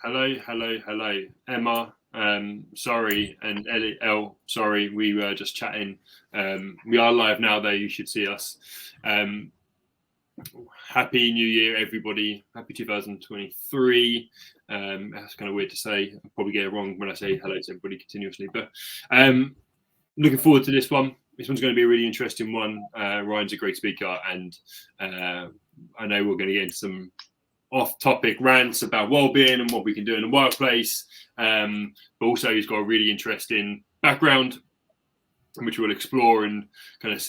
Hello. Emma, sorry, and L, sorry, we were just chatting. We are live now, though. You should see us. Happy New Year, everybody. Happy 2023. That's kind of weird to say. I'll probably get it wrong when I say hello to everybody continuously. But looking forward to this one. This one's going to be a really interesting one. Ryan's a great speaker, and I know we're going to get into some off-topic rants about well-being and what we can do in the workplace. But also he's got a really interesting background, which we'll explore and kind of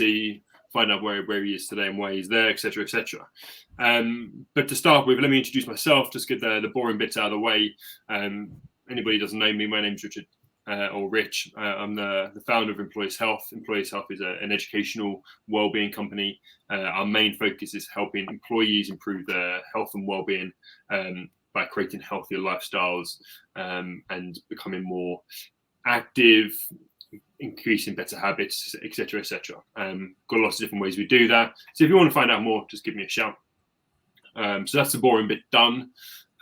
find out where he is today and why he's there, etc., etc. But to start with, let me introduce myself, just get the boring bits out of the way. Anybody who doesn't know me, my name's Richard, or Rich. I'm the founder of Employees Health. Employees Health is an educational wellbeing company. Our main focus is helping employees improve their health and wellbeing by creating healthier lifestyles and becoming more active, increasing better habits, etc., etc. Got lots of different ways we do that. So if you want to find out more, just give me a shout. So that's the boring bit done.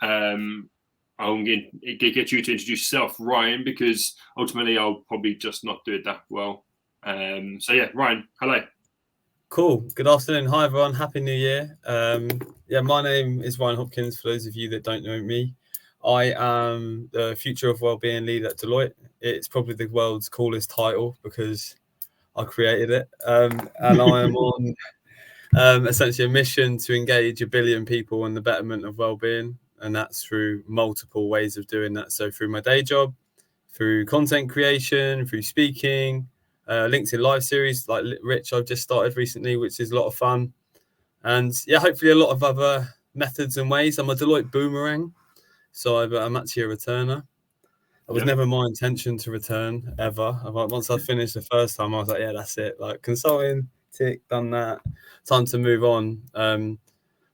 I'm going to get you to introduce yourself, Ryan, because ultimately I'll probably just not do it that well. So yeah, Ryan, hello. Cool. Good afternoon. Hi, everyone. Happy New Year. My name is Ryan Hopkins, for those of you that don't know me. I am the Future of Wellbeing Lead at Deloitte. It's probably the world's coolest title because I created it. And I am on essentially a mission to engage 1 billion people in the betterment of wellbeing. And that's through multiple ways of doing that. So through my day job, through content creation, through speaking, LinkedIn live series like Rich I've just started recently, which is a lot of fun. And yeah, hopefully a lot of other methods and ways. I'm a Deloitte boomerang, so I'm actually a returner. It was never my intention to return ever. Once I finished the first time, I was like, yeah, that's it. Like consulting, tick, done that. Time to move on.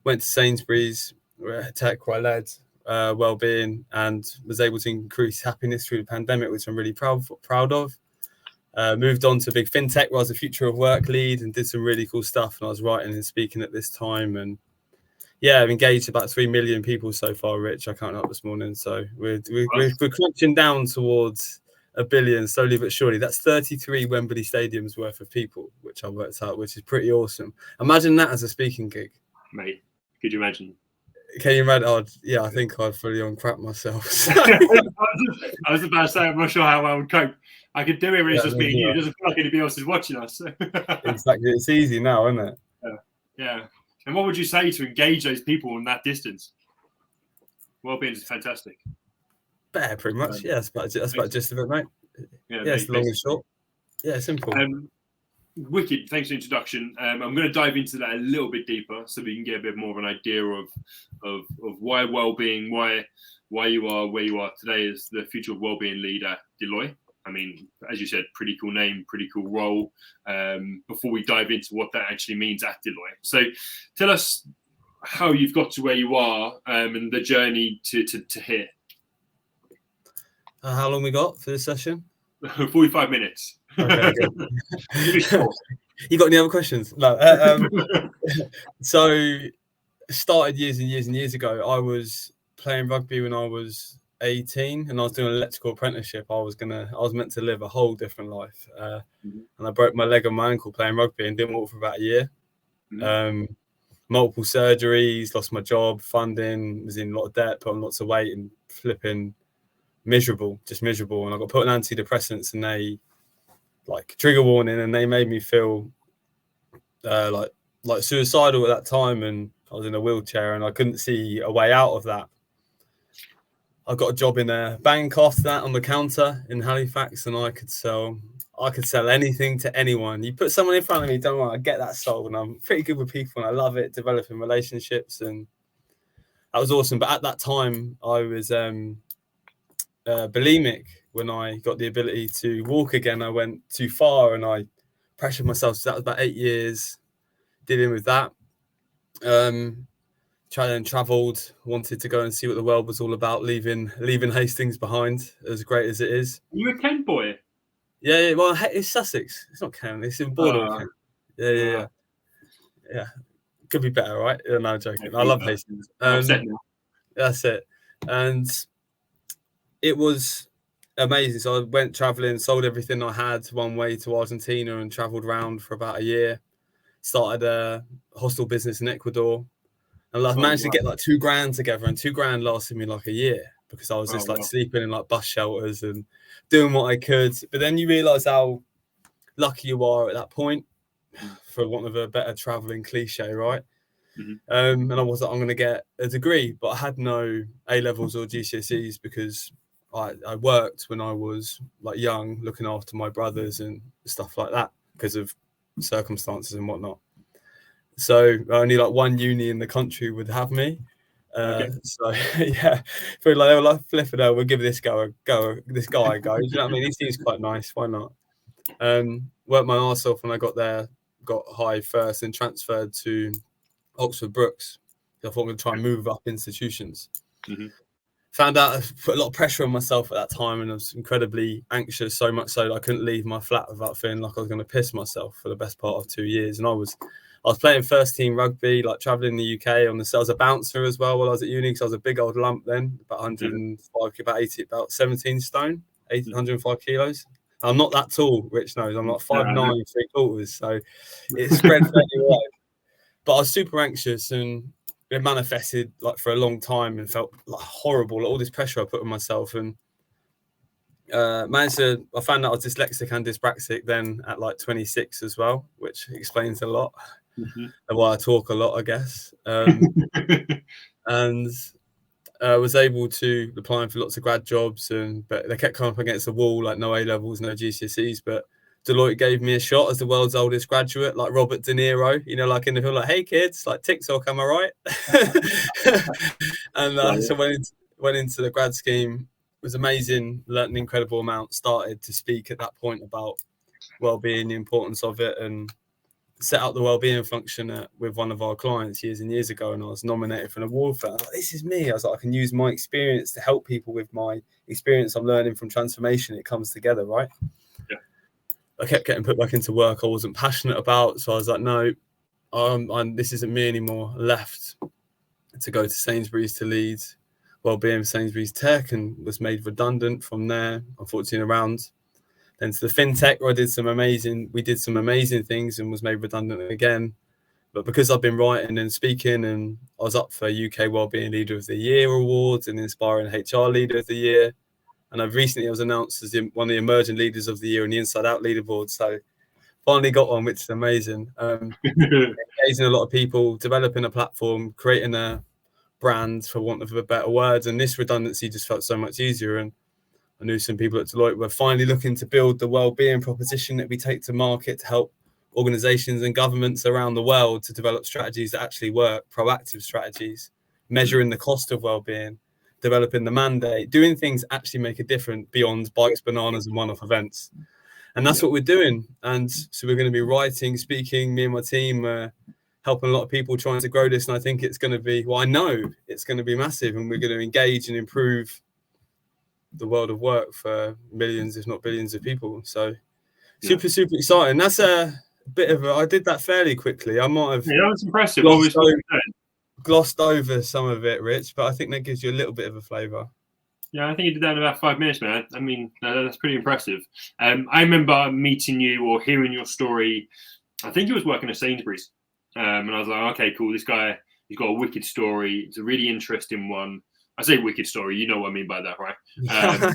Went to Sainsbury's, tech where I led wellbeing and was able to increase happiness through the pandemic, which I'm really proud of. Moved on to big fintech where I was a Future of Work lead and did some really cool stuff. And I was writing and speaking at this time. And yeah, I've engaged about 3 million people so far, Rich. I counted up this morning. So we're crunching down towards 1 billion slowly but surely. That's 33 Wembley Stadiums worth of people, which I worked out, which is pretty awesome. Imagine that as a speaking gig. Mate, could you imagine? Can you imagine? I think I'd fully on crap myself. So. I was about to say, I'm not sure how I would cope. I could do it when it's just me and you. It doesn't feel like anybody else is watching us. Exactly. It's easy now, isn't it? Yeah. And what would you say to engage those people in that distance? Wellbeing is fantastic. Better, pretty much. Yeah, that's about just a bit, mate. Yeah, it's long and short. Yeah, simple. Wicked. Thanks for the introduction. I'm going to dive into that a little bit deeper so we can get a bit more of an idea of why wellbeing, why you are where you are today as the Future of Wellbeing Lead at Deloitte. I mean, as you said, pretty cool name, pretty cool role. Before we dive into what that actually means at Deloitte. So tell us how you've got to where you are and the journey to here. How long we got for this session? 45 minutes. Okay, good. You got any other questions? No. So started years and years and years ago. I was playing rugby when I was 18 and I was doing an electrical apprenticeship. I was meant to live a whole different life. And I broke my leg and my ankle playing rugby and didn't walk for about a year. Multiple surgeries, lost my job, funding, was in a lot of debt, put on lots of weight and flipping miserable. And I got put on antidepressants and they like trigger warning and they made me feel like suicidal at that time, and I was in a wheelchair and I couldn't see a way out of that. I got a job in a bank after that on the counter in Halifax, and I could sell anything to anyone. You put someone in front of me, don't worry, I get that sold, and I'm pretty good with people and I love it, developing relationships, and that was awesome. But at that time I was bulimic. When I got the ability to walk again, I went too far and I pressured myself. So that was about 8 years dealing with that. Travelled, wanted to go and see what the world was all about, leaving Hastings behind, as great as it is. You a Kent boy? Yeah, well, it's Sussex. It's not Kent. It's in border of Kent. Yeah. Could be better, right? No, I'm joking. I love Hastings. That's it. And it was amazing. So I went traveling, sold everything I had one way to Argentina and traveled around for about a year. Started a hostel business in Ecuador, and I managed to get like $2,000 together, and $2,000 lasted me like a year because I was just like sleeping in like bus shelters and doing what I could. But then you realize how lucky you are at that point, for want of a better traveling cliche, right? And I was like, I'm going to get a degree, but I had no A levels or GCSEs because I worked when I was like young, looking after my brothers and stuff like that because of circumstances and whatnot. So only like one uni in the country would have me. So yeah, they were like, flipping out, we'll give this guy a go. Do you know what I mean? He seems quite nice. Why not? Worked my arse off when I got there, got high first and transferred to Oxford Brookes. I thought I'm going to try and move up institutions. Found out I put a lot of pressure on myself at that time, and I was incredibly anxious, so much so that I couldn't leave my flat without feeling like I was going to piss myself for the best part of 2 years. And I was playing first team rugby, like traveling in the UK I was a bouncer as well while I was at uni, because I was a big old lump then, about 105, about 17 stone, 105 kilos. I'm not that tall, Rich knows. I'm like 5'9", 3/4, so it spread fairly wide. But I was super anxious, and it manifested like for a long time and felt like horrible, like all this pressure I put on myself. And I found out I was dyslexic and dyspraxic then at like 26 as well, which explains a lot of why I talk a lot, I guess. And was able to apply for lots of grad jobs, but they kept coming up against the wall, like no A levels, no GCSEs. But Deloitte gave me a shot as the world's oldest graduate, like Robert De Niro, like in the film, like, hey kids, like TikTok, am I right? And so went into the grad scheme. It was amazing, learned an incredible amount, started to speak at that point about well-being, the importance of it, and set up the wellbeing function with one of our clients years and years ago, and I was nominated for an award for it. I was like, this is me. I was like, I can use my experience to help people with my experience I'm learning from transformation. It comes together, right? Yeah. I kept getting put back into work I wasn't passionate about, so I was like, no, this isn't me anymore. I left to go to Sainsbury's to lead wellbeing for Sainsbury's Tech, and was made redundant from there, unfortunately, around. Then to the fintech, where we did some amazing things and was made redundant again. But because I've been writing and speaking, and I was up for UK Wellbeing Leader of the Year awards and Inspiring HR Leader of the Year, and I was announced as one of the Emerging Leaders of the Year on the Inside Out Leaderboard. So finally got one, which is amazing. Engaging a lot of people, developing a platform, creating a brand, for want of a better word. And this redundancy just felt so much easier. And I knew some people at Deloitte were finally looking to build the wellbeing proposition that we take to market to help organizations and governments around the world to develop strategies that actually work, proactive strategies, measuring the cost of wellbeing, developing the mandate, doing things actually make a difference beyond bikes, bananas, and one-off events. And that's what we're doing. And so we're going to be writing, speaking, me and my team, helping a lot of people trying to grow this. And I think it's going to be, I know it's going to be massive, and we're going to engage and improve the world of work for millions, if not billions of people. So super exciting. That's a bit of I did that fairly quickly. I might have that was impressive. Glossed over some of it, Rich, but I think that gives you a little bit of a flavour. Yeah, I think you did that in about 5 minutes, man. I mean, that's pretty impressive. I remember meeting you or hearing your story. I think you was working at Sainsbury's, and I was like, okay, cool. This guy, he's got a wicked story. It's a really interesting one. I say wicked story. You know what I mean by that, right? I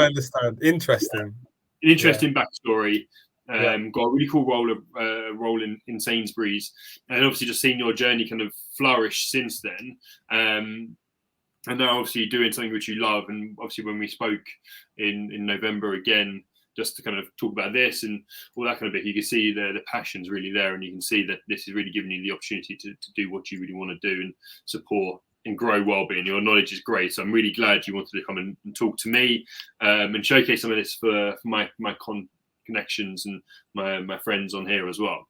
understand. Interesting. An interesting backstory. Got a really cool role in Sainsbury's, and obviously just seeing your journey kind of flourish since then. And now obviously doing something which you love. And obviously when we spoke in November again, just to kind of talk about this and all that kind of bit, you can see the passion's really there, and you can see that this is really giving you the opportunity to do what you really want to do and support and grow wellbeing. Your knowledge is great, so I'm really glad you wanted to come and talk to me and showcase some of this for my connections and my friends on here as well.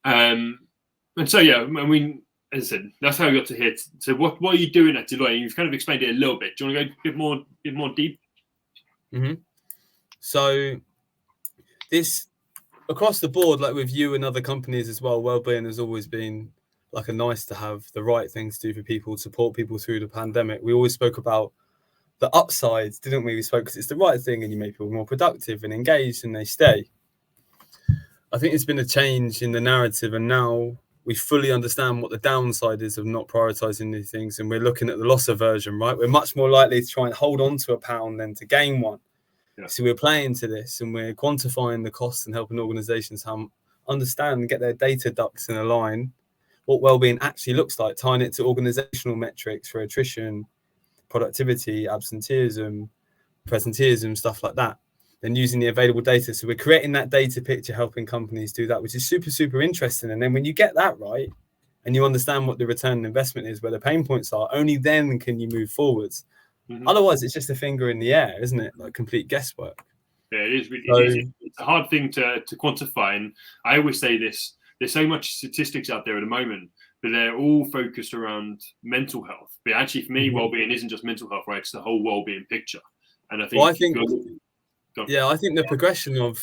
And so I mean, as I said, that's how we got to here. So what are you doing at Deloitte? You've kind of explained it a little bit. Do you want to go a bit more deep? Mm-hmm. So this across the board, like with you and other companies as well, wellbeing has always been like a nice to have, the right things to do for people, support people through the pandemic. We always spoke about the upsides, didn't we? We spoke because it's the right thing and you make people more productive and engaged and they stay. I think it's been a change in the narrative, and now we fully understand what the downside is of not prioritizing these things, and we're looking at the loss aversion, right? We're much more likely to try and hold on to a pound than to gain one. Yeah. So we're playing to this, and we're quantifying the costs and helping organizations understand and get their data ducks in a line, what well-being actually looks like, tying it to organizational metrics for attrition, productivity, absenteeism, presenteeism, stuff like that, and using the available data. So we're creating that data picture, helping companies do that, which is super, super interesting. And then when you get that right and you understand what the return on investment is, where the pain points are, only then can you move forwards. Mm-hmm. Otherwise, it's just a finger in the air, isn't it? Like complete guesswork. Yeah, it is. It's a hard thing to quantify. And I always say this, there's so much statistics out there at the moment, but they're all focused around mental health. But actually, for me, well-being isn't just mental health, right? It's the whole well-being picture. And I think, I think the progression of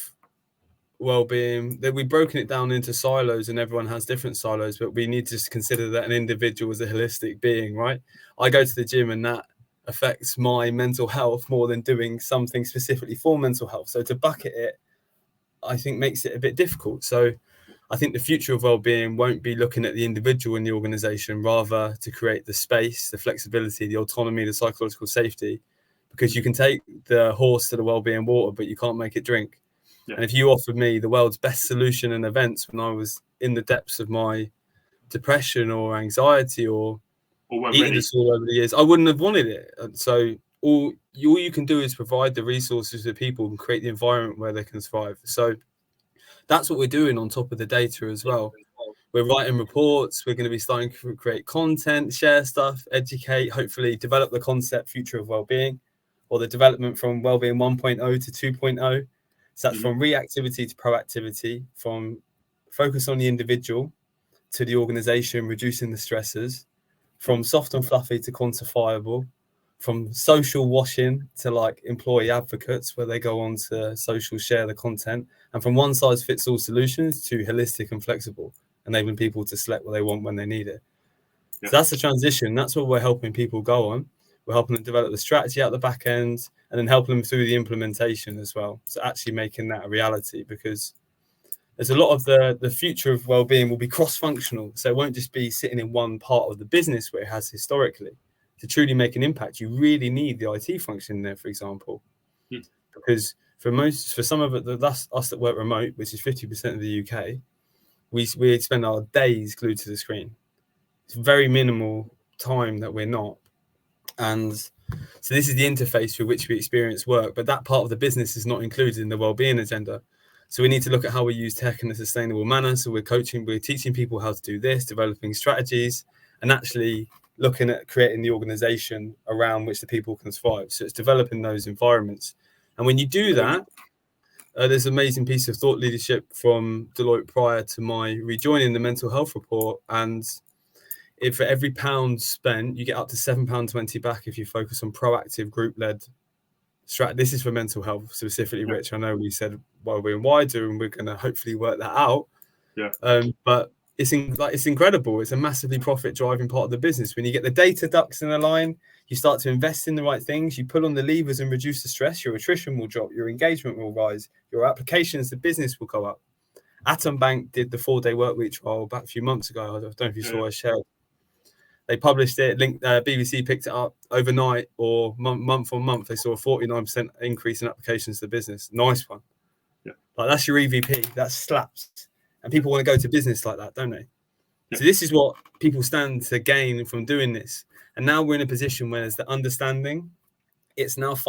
well-being, that we've broken it down into silos, and everyone has different silos, but we need to just consider that an individual is a holistic being, right? I go to the gym and that affects my mental health more than doing something specifically for mental health. So to bucket it, I think makes it a bit difficult. So I think the future of well-being won't be looking at the individual in the organization, rather to create the space, the flexibility, the autonomy, the psychological safety, because you can take the horse to the well-being water, but you can't make it drink. Yeah. And if you offered me the world's best solution and events when I was in the depths of my depression or anxiety or eating disorder over the years, I wouldn't have wanted it. And so all you can do is provide the resources for people and create the environment where they can thrive. So that's what we're doing on top of the data as well. We're writing reports. We're going to be starting to create content, share stuff, educate, hopefully develop the concept Future of Wellbeing, or the development from Wellbeing 1.0 to 2.0. So that's from reactivity to proactivity, from focus on the individual to the organization, reducing the stressors, from soft and fluffy to quantifiable, from social washing to like employee advocates, where they go on to social share the content, and from one size fits all solutions to holistic and flexible, enabling people to select what they want when they need it. Yeah. So that's the transition. That's what we're helping people go on. We're helping them develop the strategy out the back end, and then helping them through the implementation as well. So actually making that a reality, because there's a lot of the future of wellbeing will be cross-functional. So it won't just be sitting in one part of the business where it has historically. To truly make an impact, you really need the IT function there, for example. Because for some of it, that's us that work remote, which is 50% of the UK, we spend our days glued to the screen. It's very minimal time that we're not. And so this is the interface through which we experience work, but that part of the business is not included in the wellbeing agenda. So we need to look at how we use tech in a sustainable manner. So we're teaching people how to do this, developing strategies, and actually looking at creating the organization around which the people can thrive. So it's developing those environments. And when you do that, there's an amazing piece of thought leadership from Deloitte prior to my rejoining the mental health report. And if for every pound spent, you get up to £7.20 back if you focus on proactive group-led strategy. This is for mental health specifically, Rich. I know we said well-being wider, and we're going to hopefully work that out. Yeah. But it's incredible. It's a massively profit-driving part of the business. When you get the data ducks in a line, you start to invest in the right things. You pull on the levers and reduce the stress. Your attrition will drop. Your engagement will rise. Your applications to business will go up. Atom Bank did the 4-day work week trial back a few months ago. I don't know if you saw I shared. They published it. BBC picked it up overnight, or month on month. They saw a 49% increase in applications to the business. Nice one. Yeah. Like that's your EVP. That slaps. And people want to go to business like that, don't they? Yeah. So this is what people stand to gain from doing this. And now we're in a position where there's the understanding. It's now it's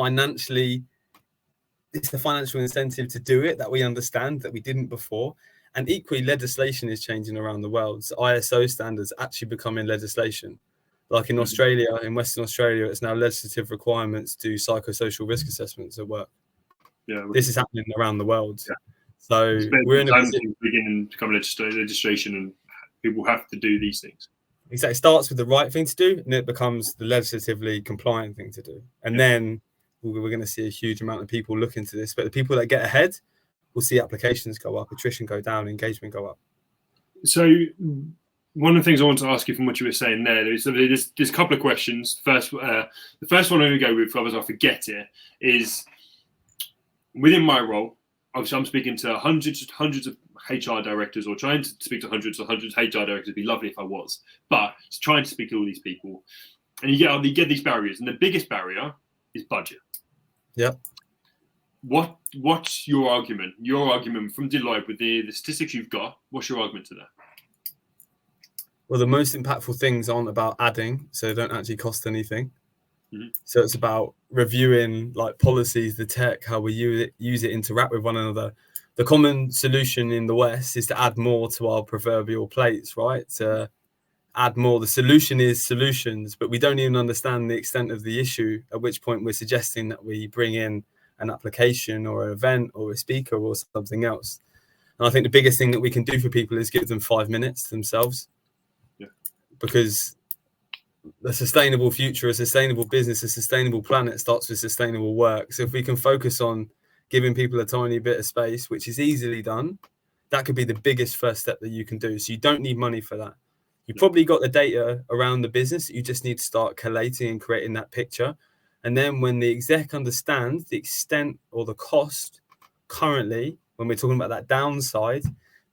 the financial incentive to do it that we understand that we didn't before. And equally, legislation is changing around the world. So ISO standards actually becoming legislation. Like in Australia, in Western Australia, it's now legislative requirements to do psychosocial risk assessments at work. Yeah, this is happening around the world. Yeah. So we're in a position beginning to become legislation, and people have to do these things. Exactly. It starts with the right thing to do, and it becomes the legislatively compliant thing to do. And then we're going to see a huge amount of people look into this. But the people that get ahead, we'll see applications go up, attrition go down, engagement go up. So one of the things I want to ask you from what you were saying there's a couple of questions. The first one I'm going to go with, otherwise I forget it, is within my role. Obviously, I'm speaking to hundreds of HR directors, or trying to speak to hundreds of HR directors. It'd be lovely if I was, but trying to speak to all these people, and you get these barriers, and the biggest barrier is budget. Yep. What's your argument? Your argument from Deloitte with the statistics you've got. What's your argument to that? Well, the most impactful things aren't about adding, so they don't actually cost anything. Mm-hmm. So it's about reviewing like policies, the tech, how we use it, interact with one another. The common solution in the West is to add more to our proverbial plates, right? To add more. The solution is solutions, but we don't even understand the extent of the issue, at which point we're suggesting that we bring in an application or an event or a speaker or something else. And I think the biggest thing that we can do for people is give them 5 minutes themselves. Yeah. Because a sustainable future, a sustainable business, a sustainable planet starts with sustainable work. So if we can focus on giving people a tiny bit of space, which is easily done, that could be the biggest first step that you can do. So you don't need money for that. You've probably got the data around the business. You just need to start collating and creating that picture. And then when the exec understands the extent or the cost currently, when we're talking about that downside,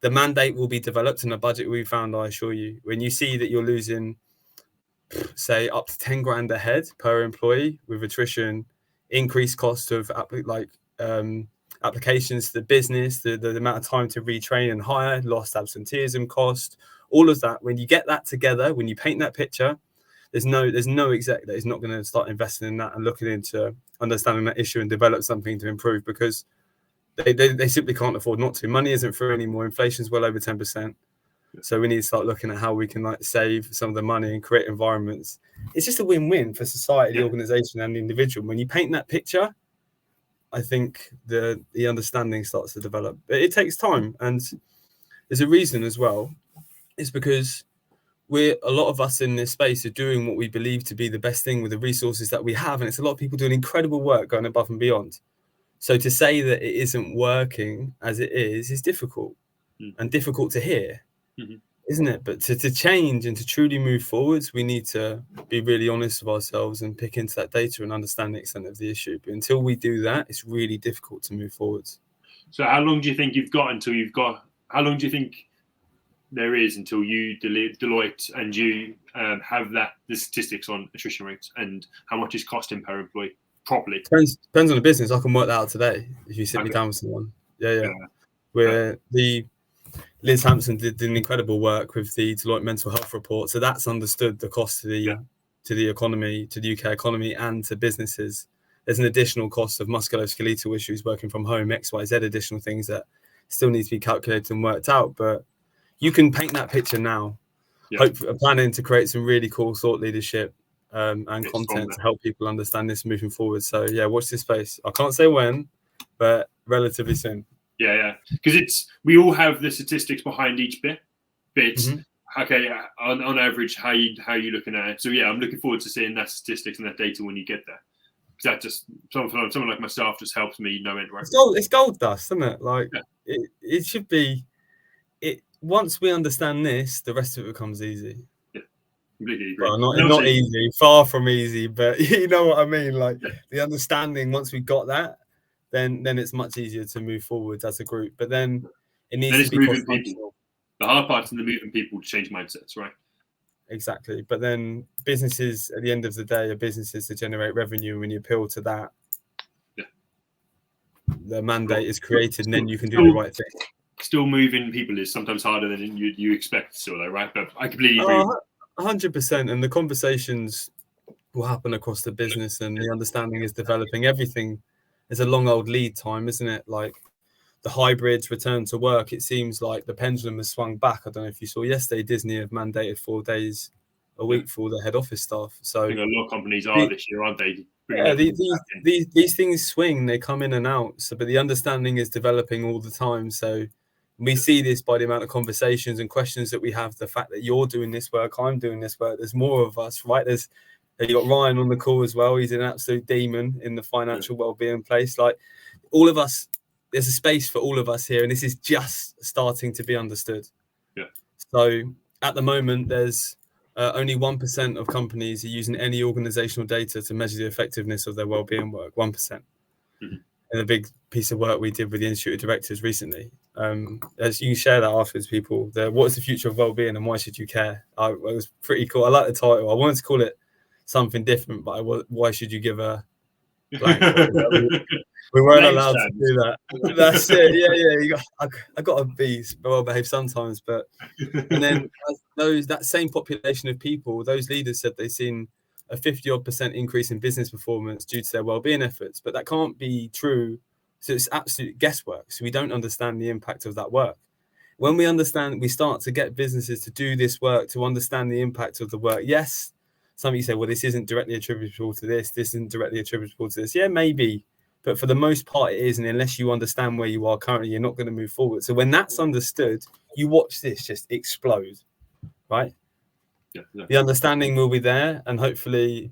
the mandate will be developed and a budget we found, I assure you. When you see that you're losing, say, up to 10 grand a head per employee with attrition, increased cost of applications to the business, the amount of time to retrain and hire, lost absenteeism cost, all of that. When you get that together, when you paint that picture, there's no exec that is not going to start investing in that and looking into understanding that issue and develop something to improve, because they simply can't afford not to. Money isn't free anymore. Inflation's well over 10%. So we need to start looking at how we can save some of the money and create environments. It's just a win-win for society, the organization, and the individual. When you paint that picture, I think the understanding starts to develop. But it takes time, and there's a reason as well. It's because a lot of us in this space are doing what we believe to be the best thing with the resources that we have, and it's a lot of people doing incredible work, going above and beyond. So to say that it isn't working as it is difficult and difficult to hear. Mm-hmm. Isn't it? But to change and to truly move forwards, we need to be really honest with ourselves and pick into that data and understand the extent of the issue. But until we do that, it's really difficult to move forwards. So how long do you think how long do you think there is until you, Deloitte, and you have the statistics on attrition rates and how much is costing per employee properly? Depends on the business. I can work that out today if you sit me down with someone. Yeah. Liz Hampson did an incredible work with the Deloitte mental health report. So that's understood the cost to the economy, to the UK economy, and to businesses. There's an additional cost of musculoskeletal issues, working from home, XYZ, additional things that still need to be calculated and worked out. But you can paint that picture now. Planning to create some really cool thought leadership and content to help people understand this moving forward. So watch this space. I can't say when, but relatively soon. Yeah, because we all have the statistics behind each bit. Okay, on average, how you looking at it? So I'm looking forward to seeing that statistics and that data when you get there. Because that just someone like myself just helps me know it. Right? It's gold dust, isn't it? It should be. Once we understand this, the rest of it becomes easy. Yeah, completely agree. Well, not easy, far from easy, but you know what I mean. The understanding, once we got that, then it's much easier to move forward as a group. But then it needs to be moving people. The hard part's in the moving people to change mindsets, right? Exactly. But then businesses, at the end of the day, are businesses to generate revenue. When you appeal to that, the mandate is created, and then you can do the right thing. Still moving people is sometimes harder than you expect, still, though, right? But I completely agree. 100%. And the conversations will happen across the business, and the understanding is developing. Everything is a long old lead time, isn't it? Like the hybrids return to work, it seems like the pendulum has swung back. I don't know if you saw yesterday, Disney have mandated 4 days a week for the head office staff. So I think a lot of companies are this year, aren't they? These things swing, they come in and out. So, but the understanding is developing all the time. So we see this by the amount of conversations and questions that we have. The fact that you're doing this work, I'm doing this work. There's more of us, right? You got Ryan on the call as well. He's an absolute demon in the financial wellbeing place. Like all of us, there's a space for all of us here, and this is just starting to be understood. Yeah. So at the moment, there's only 1% of companies are using any organizational data to measure the effectiveness of their well-being work. 1%. In a big piece of work we did with the Institute of Directors recently. As you can share that afterwards, people, what is the future of well-being and why should you care? It was pretty cool. I like the title. I wanted to call it something different, but why should you give a blank? We weren't allowed to do that. That's it. Yeah. I got to be well behaved sometimes, but and then that same population of people, those leaders said they've seen a 50% increase in business performance due to their well-being efforts, but that can't be true. So it's absolute guesswork. So we don't understand the impact of that work. When we understand, we start to get businesses to do this work, to understand the impact of the work. Yes, some of you say, well, this isn't directly attributable to this isn't directly attributable to this. Yeah, maybe, but for the most part it is. And unless you understand where you are currently, you're not going to move forward. So when that's understood, you watch this just explode, right? Yeah. The understanding will be there, and hopefully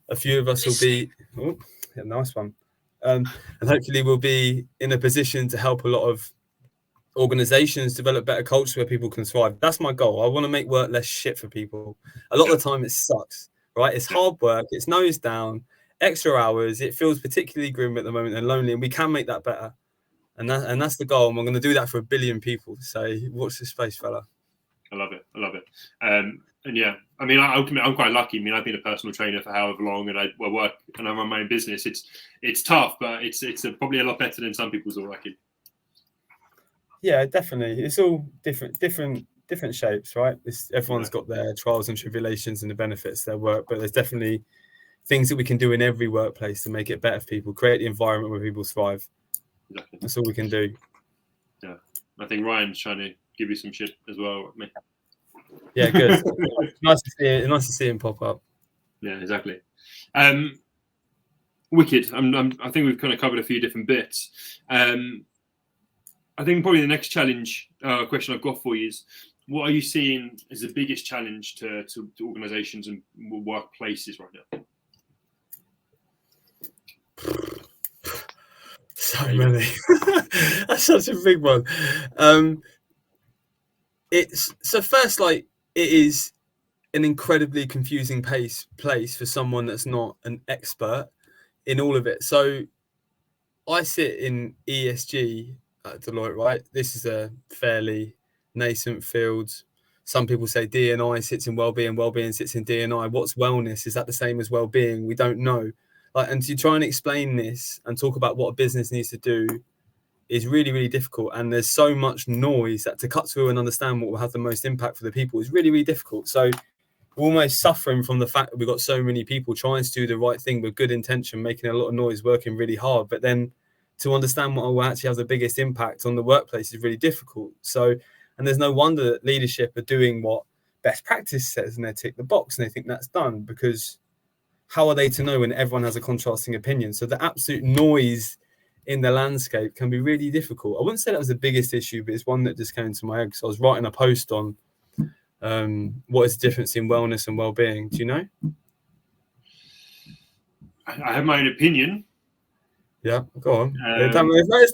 a few of us will be nice one, and hopefully we'll be in a position to help a lot of organizations develop better culture where people can thrive. That's my goal. I want to make work less shit for people. A lot of the time it sucks, right? It's hard work, it's nose down, extra hours, it feels particularly grim at the moment and lonely, and we can make that better, and that's the goal, and we're going to do that for 1 billion people. So watch this space, fella. I love it. And yeah, I mean, ultimately, I'm quite lucky. I mean, I've been a personal trainer for however long, and I work and I run my own business. It's tough, but it's probably a lot better than some people's are working. Yeah, definitely. It's all different shapes, right? Everyone's got their trials and tribulations and the benefits of their work, but there's definitely things that we can do in every workplace to make it better for people, create the environment where people thrive. Exactly. That's all we can do. Yeah, I think Ryan's trying to give you some shit as well. Yeah, good. Nice to see him pop up. Yeah, exactly. Wicked. I think we've kind of covered a few different bits. I think probably the next challenge question I've got for you is, what are you seeing as the biggest challenge to organisations and workplaces right now? So many. That's such a big one. It is an incredibly confusing place for someone that's not an expert in all of it. So I sit in ESG at Deloitte, right? This is a fairly nascent field. Some people say D&I sits in well-being sits in D&I. What's wellness? Is that the same as well-being? We don't know. And to try and explain this and talk about what a business needs to do is really, really difficult. And there's so much noise that to cut through and understand what will have the most impact for the people is really, really difficult. So we're almost suffering from the fact that we've got so many people trying to do the right thing with good intention, making a lot of noise, working really hard. But then to understand what will actually have the biggest impact on the workplace is really difficult. So, and there's no wonder that leadership are doing what best practice says and they tick the box and they think that's done, because how are they to know when everyone has a contrasting opinion? So the absolute noise in the landscape can be really difficult. I wouldn't say that was the biggest issue, but it's one that just came into my head because I was writing a post on what is the difference in wellness and well-being. Do you know? I have my own opinion. Yeah, go on. There's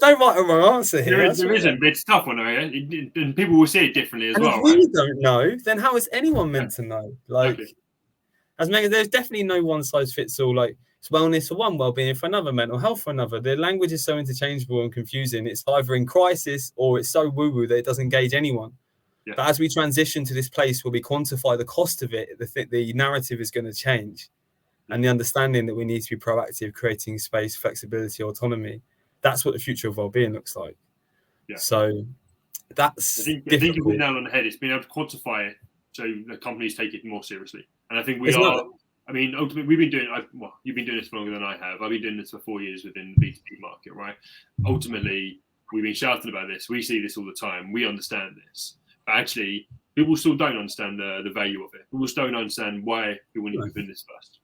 no right or wrong answer here. There isn't, but it's a tough one, and people will see it differently as well. If we don't know, then how is anyone meant to know? Exactly. As Megan, there's definitely no one size fits all. Like, it's wellness for one, well-being for another, mental health for another. The language is so interchangeable and confusing. It's either in crisis or it's so woo-woo that it doesn't engage anyone. Yeah. But as we transition to this place where we quantify the cost of it, the narrative is going to change. And the understanding that we need to be proactive, creating space, flexibility, autonomy. That's what the future of well-being looks like. Yeah. So that's I think you hit the nail on the head. It's being able to quantify it so the companies take it more seriously. And I think ultimately, we've been doing you've been doing this for longer than I have. I've been doing this for 4 years within the B2B market, right? Ultimately, we've been shouting about this. We see this all the time. We understand this. But actually, people still don't understand the value of it. People still don't understand why people need to be doing this first.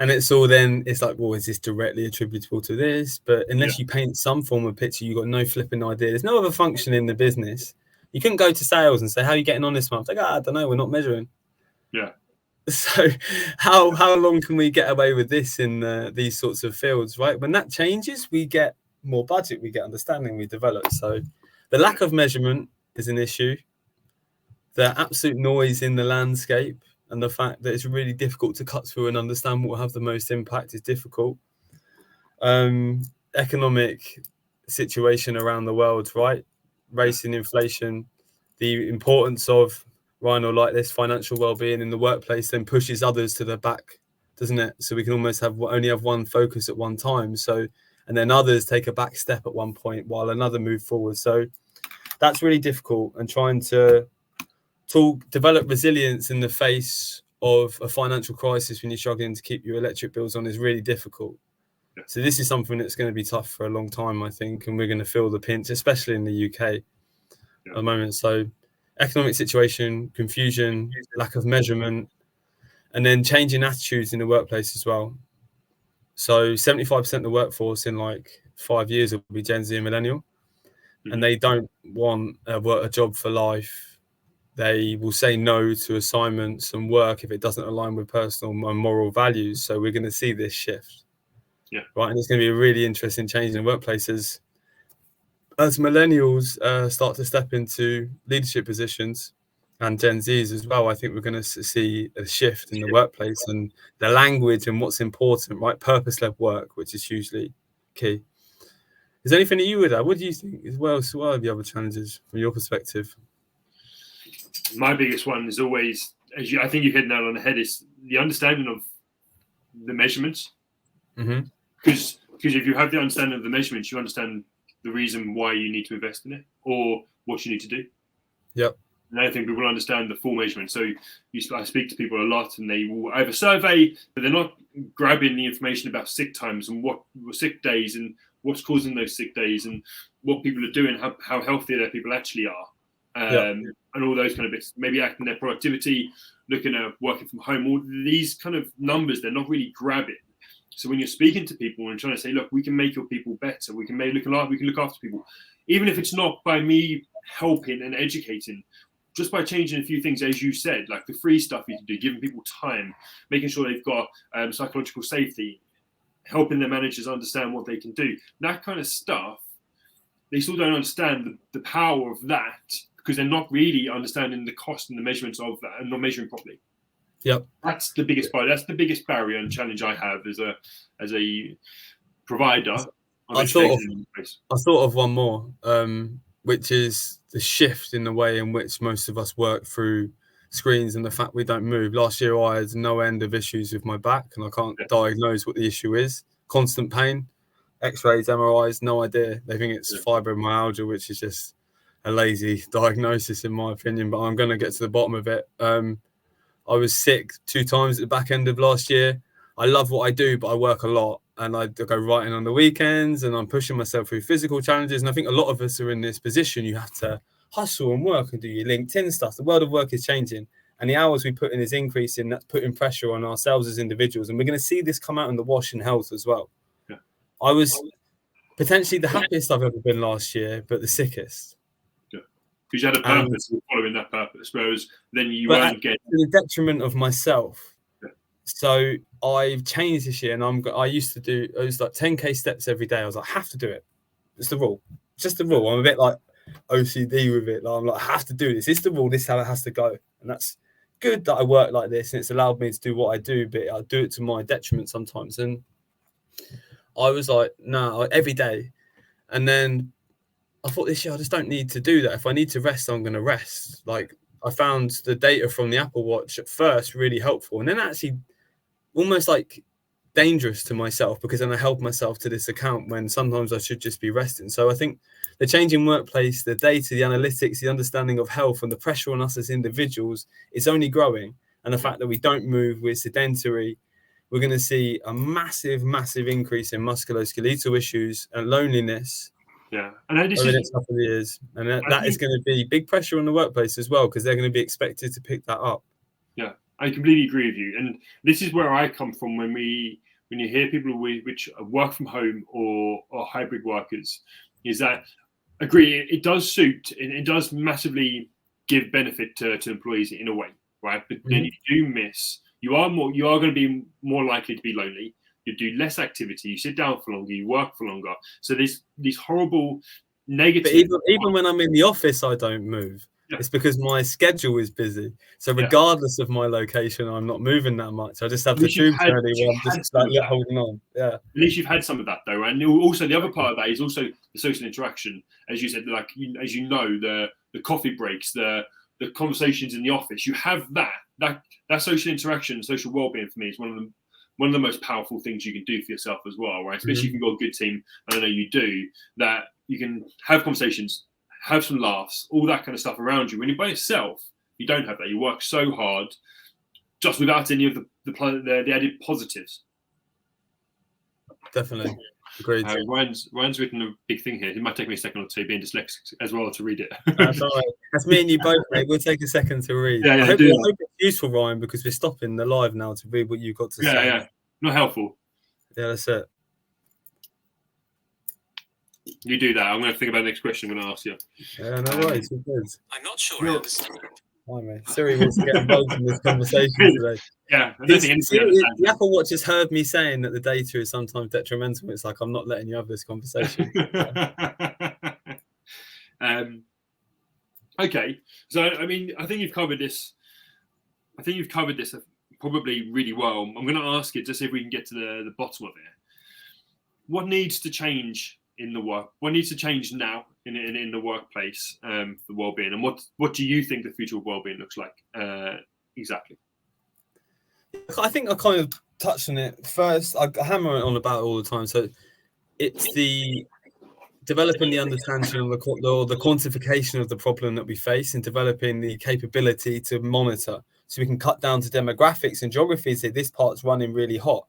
And it's all then, it's like, well, is this directly attributable to this? But unless you paint some form of picture, you've got no flipping idea. There's no other function in the business. You couldn't go to sales and say, how are you getting on this month? Like, I don't know, we're not measuring. Yeah. So how long can we get away with this in these sorts of fields, right? When that changes, we get more budget, we get understanding, we develop. So the lack of measurement is an issue. the absolute noise in the landscape and the fact that it's really difficult to cut through and understand what will have the most impact is difficult. Economic situation around the world, right? Racing inflation, the importance of, Ryan will like this, financial well-being in the workplace then pushes others to the back, doesn't it? So we can almost only have one focus at one time. So, and then others take a back step at one point while another move forward. So that's really difficult, and trying to develop resilience in the face of a financial crisis when you're struggling to keep your electric bills on is really difficult. So this is something that's going to be tough for a long time, I think, and we're going to feel the pinch, especially in the UK at the moment. So economic situation, confusion, lack of measurement, and then changing attitudes in the workplace as well. So 75% of the workforce in like 5 years will be Gen Z and millennial, and they don't want a job for life. They will say no to assignments and work if it doesn't align with personal and moral values. So we're going to see this shift. Right, and it's going to be a really interesting change in the workplaces as millennials start to step into leadership positions, and Gen Zs as well. I think we're going to see a shift in the workplace and the language and what's important, right? Purpose-led work, which is hugely key. Is there anything that you would add? What do you think as well? So what are the other challenges from your perspective? My biggest one is always, I think you hit nail on the head, is the understanding of the measurements. Because if you have the understanding of the measurements, you understand the reason why you need to invest in it or what you need to do. Yep. And I think people understand the full measurement. So I speak to people a lot, and they will either survey, but they're not grabbing the information about sick times and what sick days and what's causing those sick days and what people are doing, how healthy their people actually are, and all those kind of bits. Maybe acting their productivity, looking at working from home. All these kind of numbers, they're not really grabbing. So when you're speaking to people and trying to say, look, we can make your people better, we can look after people, even if it's not by me helping and educating, just by changing a few things, as you said, like the free stuff you can do, giving people time, making sure they've got psychological safety, helping their managers understand what they can do. That kind of stuff, they still don't understand the power of that because they're not really understanding the cost and the measurements of that and not measuring properly. Yep, that's the biggest part. That's the biggest barrier and challenge I have as a provider. I thought of one more, which is the shift in the way in which most of us work through screens and the fact we don't move. Last year, I had no end of issues with my back, and I can't diagnose what the issue is. Constant pain, X-rays, MRIs, no idea. They think it's fibromyalgia, which is just a lazy diagnosis, in my opinion. But I'm going to get to the bottom of it. I was sick 2 times at the back end of last year. I love what I do, but I work a lot, and I go writing on the weekends, and I'm pushing myself through physical challenges. And I think a lot of us are in this position. You have to hustle and work and do your LinkedIn stuff. The world of work is changing, and the hours we put in is increasing. That's putting pressure on ourselves as individuals, and we're going to see this come out in the wash in health as well. I was potentially the happiest I've ever been last year, but the sickest. Because you had a purpose, following that purpose, whereas then you weren't getting to the detriment of myself. So I've changed this year, and I used to do, it was like 10k steps every day. I was like, I have to do it. It's the rule. It's just the rule. I'm a bit like OCD with it. Like, I'm like, I have to do this. It's the rule. This is how it has to go. And that's good that I work like this, and it's allowed me to do what I do, but I do it to my detriment sometimes. And I was like, no, every day. And then I thought this year I just don't need to do that. If I need to rest, I'm going to rest. Like, I found the data from the Apple Watch at first really helpful, and then actually almost like dangerous to myself, because then I held myself to this account when sometimes I should just be resting. So I think the changing workplace, the data, the analytics, the understanding of health, and the pressure on us as individuals is only growing. And the fact that we don't move, we're sedentary, we're going to see a massive, massive increase in musculoskeletal issues and loneliness. And over the next couple of years, and that is going to be big pressure on the workplace as well, because they're going to be expected to pick that up. Yeah, I completely agree with you, and this is where I come from. When you hear people which work from home or hybrid workers, is that agree it does suit and it does massively give benefit to employees in a way, right? But then you do miss. You are going to be more likely to be lonely. You do less activity, you sit down for longer, you work for longer. So there's these horrible negative. But even when I'm in the office, I don't move. It's because my schedule is busy. So regardless of my location, I'm not moving that much. I just have the tube journey where I'm just like holding on. Yeah. At least you've had some of that though, and also the other part of that is also the social interaction, as you said. Like as you know, the coffee breaks, the conversations in the office. You have that social interaction, social well-being for me is one of the most powerful things you can do for yourself as well, right? Especially if you've got a good team, and I know you do, that you can have conversations, have some laughs, all that kind of stuff around you. When you're by yourself, you don't have that. You work so hard just without any of the added positives. Definitely. Agreed. Ryan's written a big thing here. It might take me a second or two, being dyslexic as well, to read it. That's all right. That's me and you both, mate. We'll take a second to read. Yeah, I hope it's useful, Ryan, because we're stopping the live now to read what you've got to say. Yeah. Not helpful. Yeah, that's it. You do that. I'm going to think about the next question I'm going to ask you. Yeah, no worries. I'm not sure I understand. Hi, mate. Siri wants to get involved in this conversation today. Yeah, I don't think anybody the Apple Watch has heard me saying that the data is sometimes detrimental. It's like, I'm not letting you have this conversation. Okay, so I mean, I think you've covered this. Probably really well. I'm going to ask you to see if we can get to the bottom of it. What needs to change in the work? What needs to change now in the workplace for well-being? And what do you think the future of well-being looks like exactly? I think I kind of touched on it first. I hammer it on about it all the time. So it's the developing the understanding of the quantification of the problem that we face, and developing the capability to monitor, so we can cut down to demographics and geography and say this part's running really hot.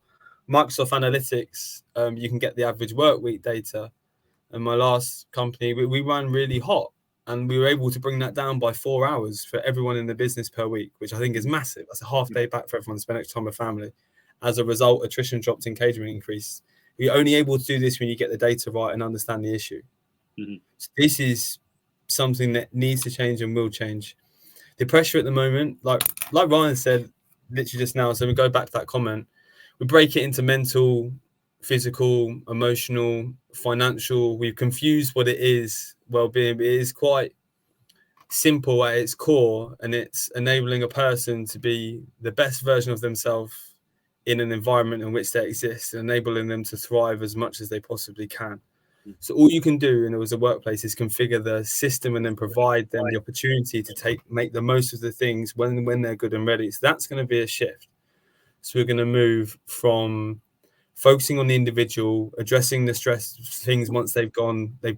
Microsoft Analytics, you can get the average work week data. And my last company, we ran really hot, and we were able to bring that down by 4 hours for everyone in the business per week, which I think is massive. That's a half day back for everyone to spend extra time with family. As a result, attrition dropped, engagement increased. You're only able to do this when you get the data right and understand the issue. So this is something that needs to change and will change. The pressure at the moment, like Ryan said literally just now, so we go back to that comment, we break it into mental, physical, emotional, financial. We've confused what it is, well-being. It is quite simple at its core, and it's enabling a person to be the best version of themselves in an environment in which they exist, enabling them to thrive as much as they possibly can. So all you can do in a workplace is configure the system and then provide them the opportunity to make the most of the things when they're good and ready. So that's going to be a shift. So we're going to move from focusing on the individual, addressing the stress things once they've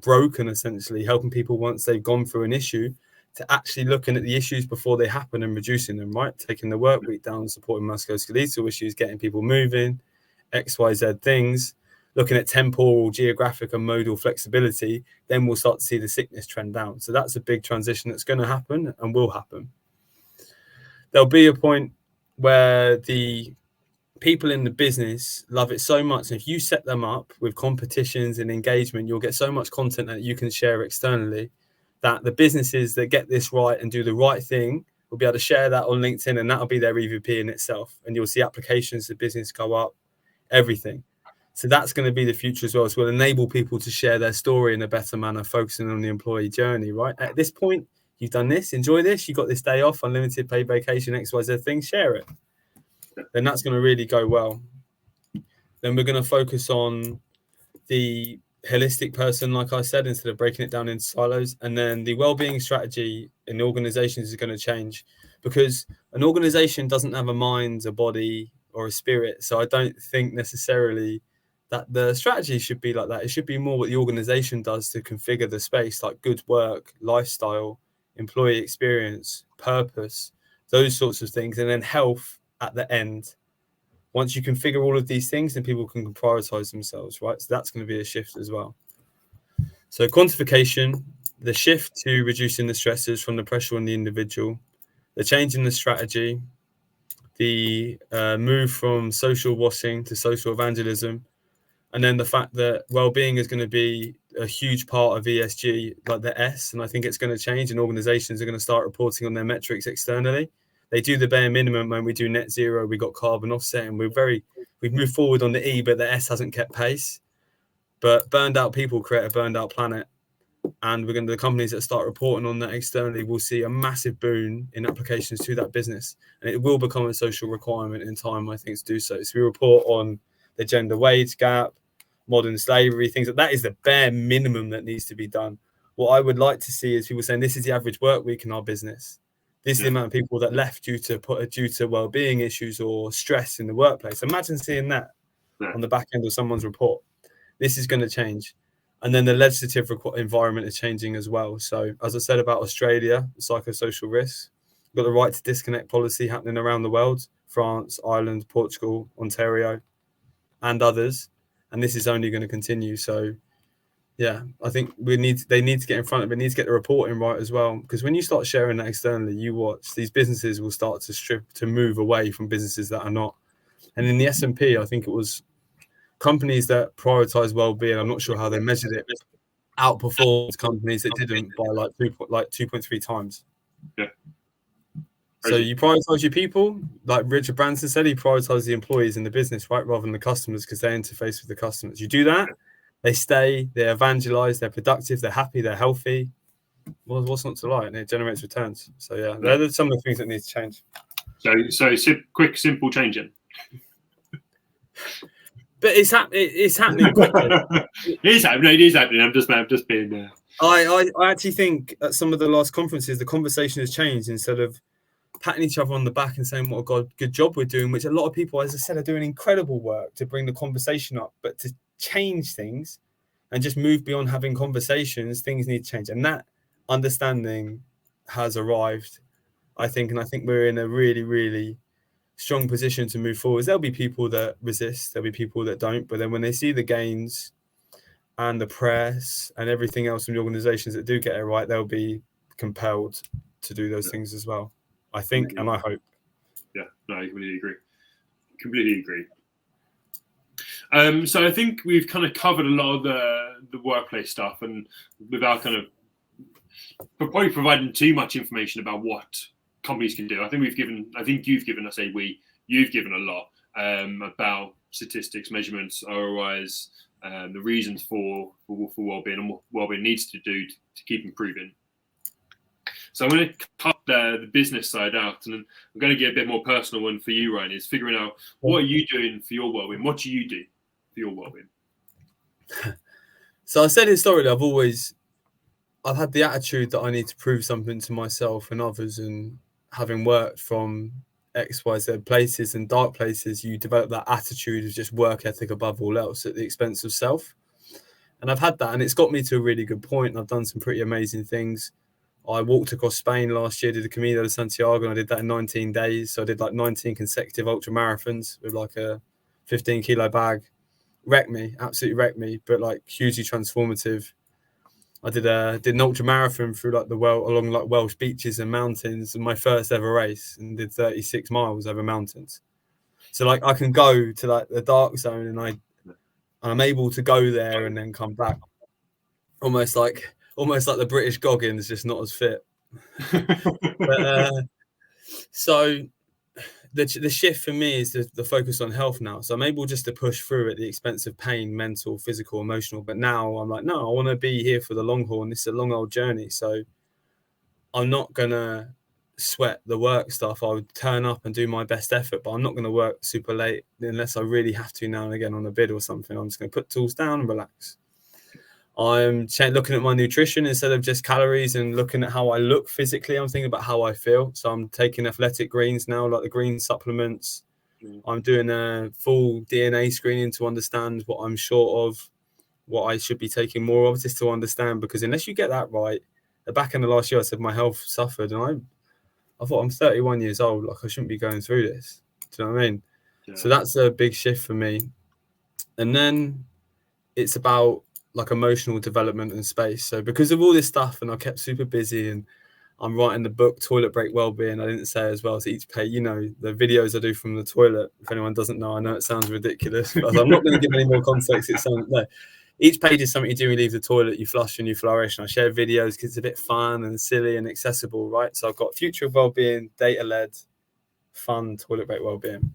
broken, essentially helping people once they've gone through an issue, to actually looking at the issues before they happen and reducing them, right? Taking the work week down, supporting musculoskeletal issues, getting people moving, XYZ things, looking at temporal, geographic and modal flexibility, then we'll start to see the sickness trend down. So that's a big transition that's going to happen and will happen. There'll be a point where the people in the business love it so much. And if you set them up with competitions and engagement, you'll get so much content that you can share externally, that the businesses that get this right and do the right thing will be able to share that on LinkedIn, and that'll be their EVP in itself. And you'll see applications to business go up, everything. So that's going to be the future as well. So we'll enable people to share their story in a better manner, focusing on the employee journey, right? At this point, you've done this, enjoy this, you got this day off, unlimited paid vacation, XYZ thing, share it. Then that's going to really go well. Then we're going to focus on the holistic person, like I said, instead of breaking it down into silos. And then the well-being strategy in organizations is going to change, because an organization doesn't have a mind, a body, or a spirit. So I don't think necessarily that the strategy should be like that. It should be more what the organization does to configure the space, like good work, lifestyle, employee experience, purpose, those sorts of things. And then health at the end. Once you configure all of these things, then people can prioritize themselves, right? So that's going to be a shift as well. So quantification, the shift to reducing the stressors from the pressure on the individual, the change in the strategy, the move from social washing to social evangelism, and then the fact that well-being is going to be a huge part of ESG, like the S, and I think it's going to change, and organizations are going to start reporting on their metrics externally. They do the bare minimum when we do net zero, we got carbon offset, and we've moved forward on the E, but the S hasn't kept pace. But burned out people create a burned out planet. And the companies that start reporting on that externally will see a massive boon in applications to that business. And it will become a social requirement in time, I think, to do so. So we report on the gender wage gap, modern slavery, things like that is the bare minimum that needs to be done. What I would like to see is people saying this is the average work week in our business. This is the amount of people that left due to well-being issues or stress in the workplace. Imagine seeing that on the back end of someone's report. This is going to change. And then the legislative environment is changing as well. So as I said about Australia, psychosocial risks, we've got the right to disconnect policy happening around the world, France, Ireland, Portugal, Ontario, and others. And this is only going to continue. So yeah, I think they need to get in front of it, need to get the reporting right as well. Because when you start sharing that externally, you watch these businesses will start to move away from businesses that are not. And in the S&P, I think it was companies that prioritize well-being, I'm not sure how they measured it, outperformed companies that didn't by like 2.3 times. Yeah. So you prioritize your people, like Richard Branson said, he prioritizes the employees in the business, right, rather than the customers, because they interface with the customers. You do that, they stay, they evangelize, they're productive, they're happy, they're healthy. Well, what's not to like? And it generates returns. So yeah, they're some of the things that need to change. So quick, simple changing. But it's happening quickly. It is happening. I'm just being. I actually think at some of the last conferences, the conversation has changed. Instead of patting each other on the back and saying, what a good job we're doing, which a lot of people, as I said, are doing incredible work to bring the conversation up, but to change things and just move beyond having conversations, things need to change. And that understanding has arrived, I think. And I think we're in a really, really strong position to move forward. There'll be people that resist, there'll be people that don't, but then when they see the gains and the press and everything else from the organizations that do get it right, they'll be compelled to do those things as well, I think, and I hope. Yeah, no, I completely agree. So I think we've kind of covered a lot of the workplace stuff, and without kind of probably providing too much information about what companies can do. I think you've given a lot about statistics, measurements, ROIs, the reasons for wellbeing and what wellbeing needs to do to keep improving. So I'm going to cut the business side out, and I'm going to get a bit more personal one for you, Ryan, is figuring out what are you doing for your wellbeing? What do you do for your wellbeing? So I said historically, I've had the attitude that I need to prove something to myself and others, and having worked from XYZ places and dark places, you develop that attitude of just work ethic above all else at the expense of self. And I've had that, and it's got me to a really good point. And I've done some pretty amazing things. I walked across Spain last year, did the Camino de Santiago, and I did that in 19 days. So I did like 19 consecutive ultra marathons with like a 15-kilo bag. Absolutely wrecked me, but like hugely transformative. I did an ultra marathon through like along like Welsh beaches and mountains, and my first ever race, and did 36 miles over mountains. So like I can go to like the dark zone, and I'm able to go there and then come back, almost like the British Goggins, just not as fit. But, so the shift for me is the focus on health now. So I'm able just to push through at the expense of pain, mental, physical, emotional. But now I'm like, no, I want to be here for the long haul. And this is a long old journey. So I'm not going to sweat the work stuff. I would turn up and do my best effort, but I'm not going to work super late unless I really have to now and again on a bid or something. I'm just going to put tools down and relax. I'm looking at my nutrition instead of just calories, and looking at how I look physically. I'm thinking about how I feel. So I'm taking athletic greens now, like the green supplements. I'm doing a full DNA screening to understand what I'm short of, what I should be taking more of, just to understand, because unless you get that right, the back end of last year, I said my health suffered, and I thought I'm 31 years old. Like I shouldn't be going through this. Do you know what I mean? Yeah. So that's a big shift for me. And then it's about like emotional development and space. So because of all this stuff, and I kept super busy, and I'm writing the book Toilet Break Wellbeing. I didn't say as well to each page, the videos I do from the toilet. If anyone doesn't know, I know it sounds ridiculous, but I'm not going to give any more context. Each page is something you do when you leave the toilet, you flush and you flourish. And I share videos because it's a bit fun and silly and accessible, right? So I've got Future of Wellbeing, data-led, fun toilet break wellbeing.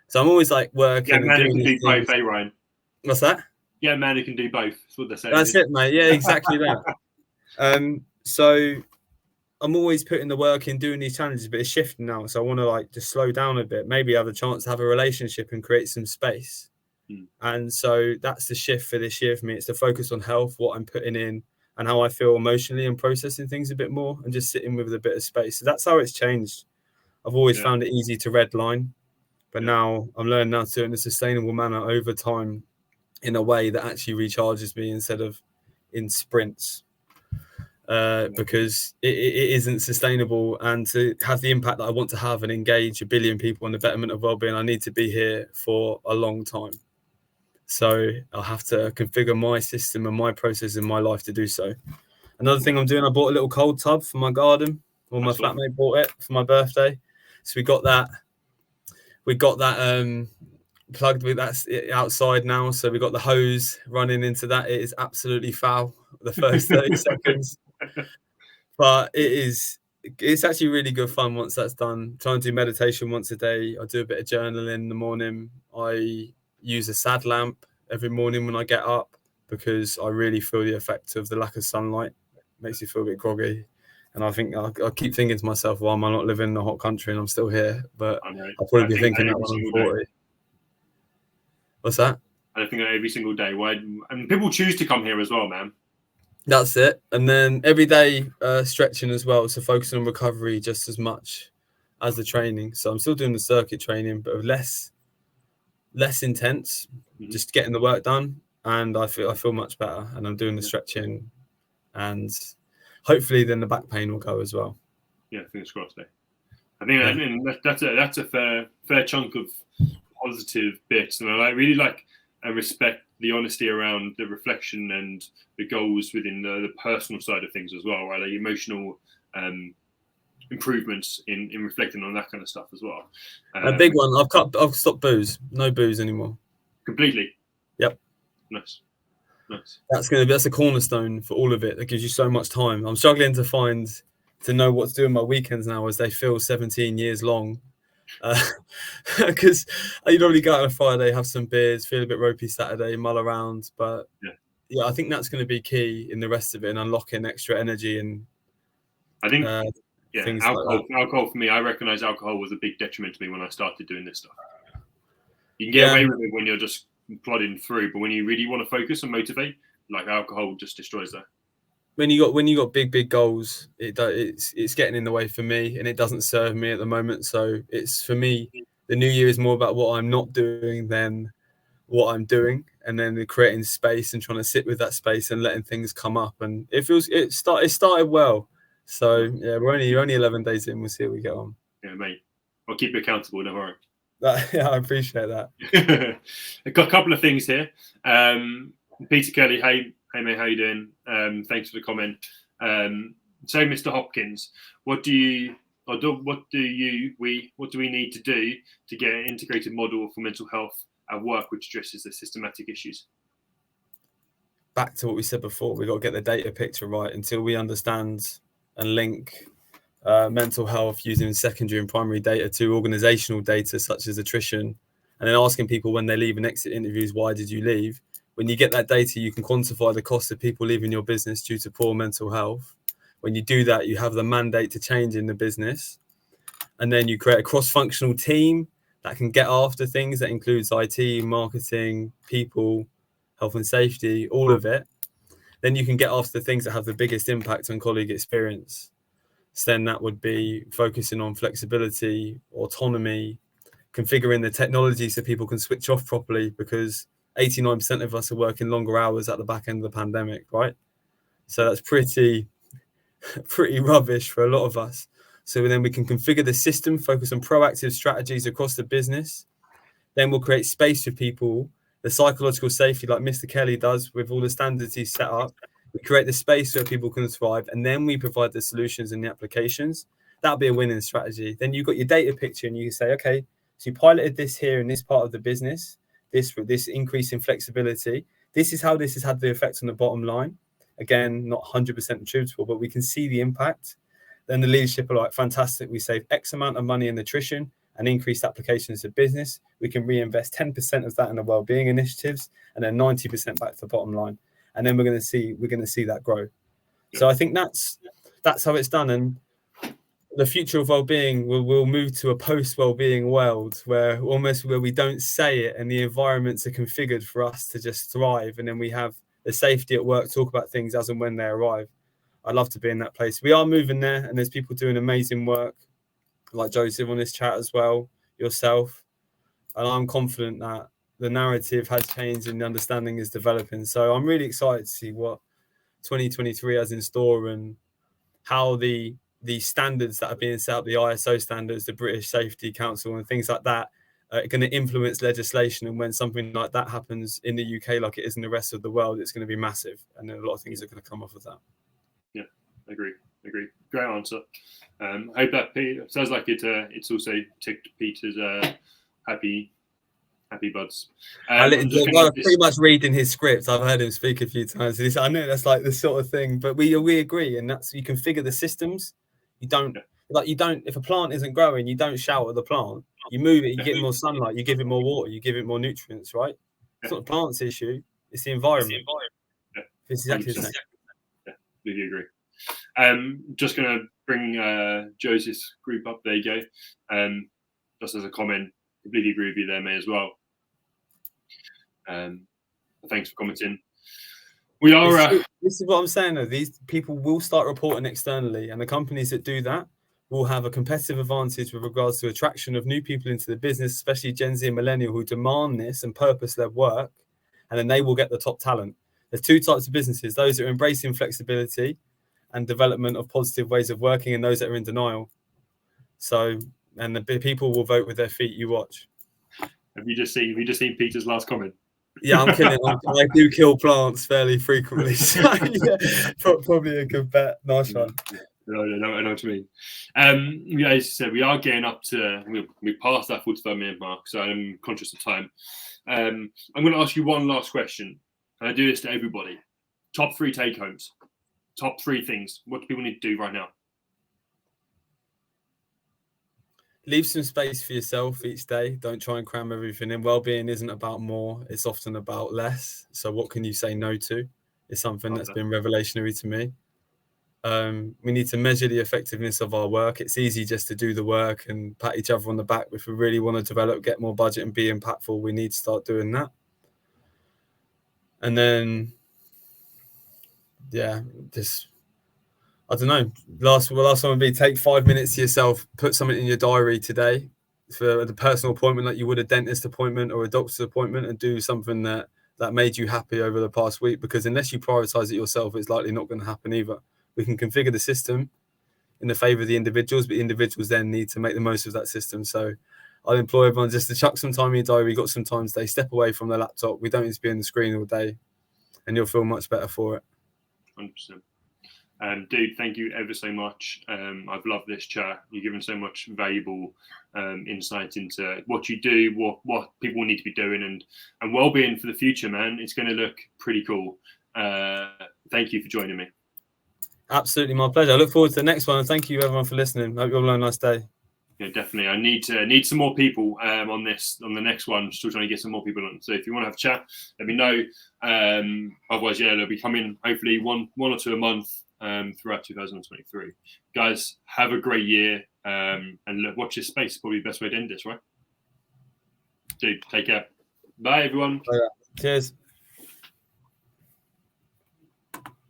So I'm always like working. Yeah, man, complete Ryan. What's that? Yeah, man who can do both. That's what they're saying. That's it, mate. Yeah, exactly that. So I'm always putting the work in, doing these challenges, but it's shifting now. So I want to like just slow down a bit, maybe have a chance to have a relationship and create some space. And so that's the shift for this year for me. It's the focus on health, what I'm putting in, and how I feel emotionally and processing things a bit more, and just sitting with a bit of space. So that's how it's changed. I've always found it easy to redline, but now I'm learning how to do it in a sustainable manner over time, in a way that actually recharges me instead of in sprints. Because it isn't sustainable, and to have the impact that I want to have and engage 1 billion people in the betterment of wellbeing, I need to be here for a long time. So I'll have to configure my system and my process in my life to do so. Another thing I'm doing, I bought a little cold tub for my garden, or my flatmate bought it for my birthday. So we got that plugged with that outside now. So we got the hose running into that. It is absolutely foul the first 30 seconds. But it's actually really good fun once that's done. Trying to do meditation once a day. I do a bit of journaling in the morning. I use a sad lamp every morning when I get up, because I really feel the effect of the lack of sunlight. It makes you feel a bit groggy. And I think I keep thinking to myself, why am I not living in a hot country and I'm still here? But I'll probably be thinking that when I'm 40. What's that? I think that every single day. Why? And people choose to come here as well, man. That's it. And then every day stretching as well. So focusing on recovery just as much as the training. So I'm still doing the circuit training, but less intense, just getting the work done. And I feel much better. And I'm doing the stretching, and hopefully then the back pain will go as well. Yeah, fingers crossed. I think that's a fair chunk of positive bits, and I really like and respect the honesty around the reflection and the goals within the personal side of things as well, right? Like emotional improvements in reflecting on that kind of stuff as well. A big one. I've stopped booze. No booze anymore. Completely. Yep. Nice. That's a cornerstone for all of it. That gives you so much time. I'm struggling to know what to do in my weekends now, as they feel 17 years long. Because you normally go out on a Friday, have some beers, feel a bit ropey Saturday, mull around. But yeah, I think that's going to be key in the rest of it, and unlocking extra energy. And I think alcohol. Like alcohol for me, I recognize alcohol was a big detriment to me when I started doing this stuff. You can get away with it when you're just plodding through, but when you really want to focus and motivate, like alcohol just destroys that. When you got big goals, it's getting in the way for me, and it doesn't serve me at the moment. So it's, for me, the new year is more about what I'm not doing than what I'm doing, and then creating space and trying to sit with that space and letting things come up. And it started well. So yeah, we're only 11 days in. We'll see how we get on. Yeah, mate. I'll keep you accountable. Don't worry. Yeah, I appreciate that. A couple of things here. Peter Kelly, hey mate, how you doing? Thanks for the comment. So Mr. Hopkins, what do we need to do to get an integrated model for mental health at work which addresses the systematic issues? Back to what we said before, we've got to get the data picture right. Until we understand and link mental health using secondary and primary data to organizational data such as attrition, and then asking people when they leave and exit interviews, why did you leave? When you get that data, you can quantify the cost of people leaving your business due to poor mental health. When you do that, you have the mandate to change in the business. And then you create a cross-functional team that can get after things. That includes IT, marketing, people, health and safety, all of it. Then you can get after the things that have the biggest impact on colleague experience. So then that would be focusing on flexibility, autonomy, configuring the technology so people can switch off properly, because 89% of us are working longer hours at the back end of the pandemic, right? So that's pretty rubbish for a lot of us. So then we can configure the system, focus on proactive strategies across the business. Then we'll create space for people, the psychological safety like Mr. Kelly does with all the standards he's set up. We create the space so people can thrive, and then we provide the solutions and the applications. That'll be a winning strategy. Then you've got your data picture, and you can say, okay, so you piloted this here in this part of the business, this increase in flexibility. This is how this has had the effect on the bottom line. Again, not 100% attributable, but we can see the impact. Then the leadership are like, fantastic, we save X amount of money in attrition, and increased applications to business, we can reinvest 10% of that in the wellbeing initiatives, and then 90% back to the bottom line. And then we're going to see that grow. So I think that's how it's done. And the future of wellbeing will move to a post-wellbeing world where we don't say it and the environments are configured for us to just thrive, and then we have the safety at work, talk about things as and when they arrive. I'd love to be in that place. We are moving there, and there's people doing amazing work, like Joseph on this chat as well, yourself. And I'm confident that the narrative has changed and the understanding is developing. So I'm really excited to see what 2023 has in store, and how the standards that are being set up, the ISO standards, the British Safety Council and things like that, are going to influence legislation. And when something like that happens in the UK, like it is in the rest of the world, it's going to be massive. And a lot of things are going to come off of that. Yeah, agree. Great answer. I hope that sounds like it's also ticked Peter's happy buds. I'm pretty much reading his script. I've heard him speak a few times. I know that's like the sort of thing, but we agree, and that's, you configure the systems. You don't if a plant isn't growing, you don't shout at the plant. You move it, you give it more sunlight, you give it more water, you give it more nutrients, right? It's not the plant's issue, it's the environment. It's exactly the same. Yeah, completely agree. Just gonna bring Joseph's group up. There you go. Just as a comment, completely agree with you there, mate, as well. Thanks for commenting. We are. This is what I'm saying, though. These people will start reporting externally, and the companies that do that will have a competitive advantage with regards to attraction of new people into the business, especially Gen Z and Millennial, who demand this and purpose-led work, and then they will get the top talent. There's two types of businesses: those that are embracing flexibility and development of positive ways of working, and those that are in denial. So, and the people will vote with their feet. You watch. Have you just seen Peter's last comment? Yeah, I'm kidding. I do kill plants fairly frequently, so yeah, probably a good bet. Nice one. No, I know what you mean. Yeah, as I said, we are getting up to we passed that 45-minute mark, so I'm conscious of time. I'm going to ask you one last question, and I do this to everybody. Top 3 take-homes. Top 3 things. What do people need to do right now? Leave some space for yourself each day. Don't try and cram everything in. Wellbeing isn't about more. It's often about less. So what can you say no to? Is something that's been revelationary to me. We need to measure the effectiveness of our work. It's easy just to do the work and pat each other on the back. If we really want to develop, get more budget and be impactful, we need to start doing that. And then, yeah, just... I don't know. Last one would be take 5 minutes to yourself. Put something in your diary today for the personal appointment, like you would a dentist appointment or a doctor's appointment, and do something that made you happy over the past week. Because unless you prioritize it yourself, it's likely not going to happen either. We can configure the system in the favor of the individuals, but the individuals then need to make the most of that system. So I'll employ everyone just to chuck some time in your diary. Got some time today. Step away from the laptop. We don't need to be on the screen all day, and you'll feel much better for it. 100%. Dude, thank you ever so much. I've loved this chat. You've given so much valuable insight into what you do, what people need to be doing, and well-being for the future, man. It's going to look pretty cool. Thank you for joining me. Absolutely, my pleasure. I look forward to the next one, and thank you everyone for listening. Hope you all have a nice day. Yeah, definitely. I need some more people on the next one. Still trying to get some more people on. So if you want to have a chat, let me know. Otherwise, yeah, they'll be coming hopefully one or two a month throughout 2023. Guys, have a great year, and look, watch your space. Probably the best way to end this, right? Dude, take care. Bye, everyone. Cheers.